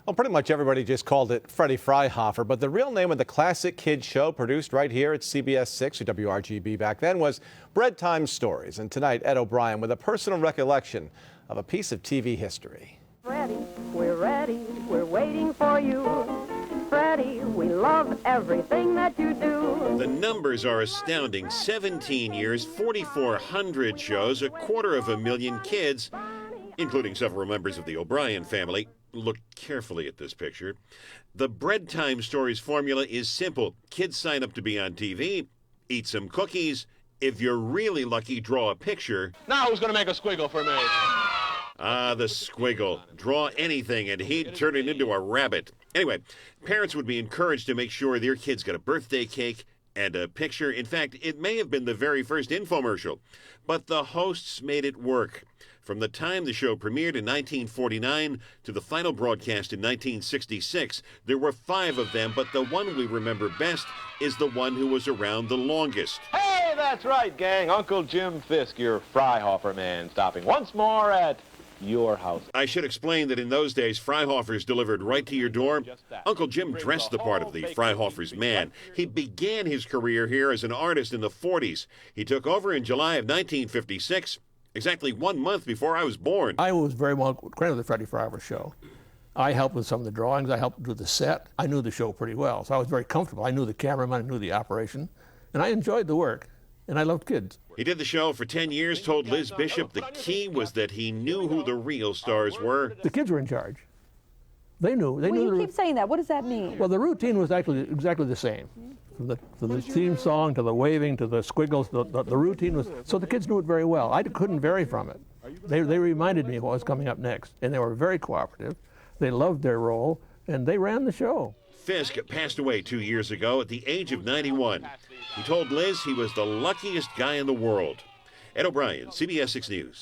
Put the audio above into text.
Well, pretty much everybody just called it Freddie Freihofer, but the real name of the classic kids show produced right here at CBS 6 or WRGB back then was BreadTime Stories. And tonight, Ed O'Brien with a personal recollection of a piece of TV history. Freddie, we're ready, we're waiting for you. Freddie, we love everything that you do. The numbers are astounding. 17 years, 4,400 shows, 250,000 kids, including several members of the O'Brien family. Look carefully at this picture. The BreadTime Stories formula is simple. Kids sign up to be on TV, eat some cookies. If you're really lucky, draw a picture. Now who's going to make a squiggle for me? Ah, the squiggle. Draw anything and he'd turn it into a rabbit. Anyway, parents would be encouraged to make sure their kids got a birthday cake and a picture. In fact, it may have been the very first infomercial, but the hosts made it work. From the time the show premiered in 1949 to the final broadcast in 1966, there were 5 of them, but the one we remember best is the one who was around the longest. Hey, that's right, gang. Uncle Jim Fisk, your Freihofer man, stopping once more at your house. I should explain that in those days, Freihofers delivered right to your door. Uncle Jim dressed the part of the Freihofer's man. He began his career here as an artist in the 40s. He took over in July of 1956. Exactly 1 month before I was born. I was very well acquainted with the Freddie Freihofer show. I helped with some of the drawings. I helped do the set. I knew the show pretty well, so I was very comfortable. I knew the cameraman, I knew the operation, and I enjoyed the work, and I loved kids. He did the show for 10 years, told Liz Bishop the key was that he knew who the real stars were. The kids were in charge. They knew. They knew. You keep saying that. What does that mean? Well, the routine was actually exactly the same. From the theme song to the waving to the squiggles, the routine was, so the kids knew it very well. I couldn't vary from it. They reminded me of what was coming up next, and they were very cooperative. They loved their role, and they ran the show. Fisk passed away 2 years ago at the age of 91. He told Liz he was the luckiest guy in the world. Ed O'Brien, CBS 6 News.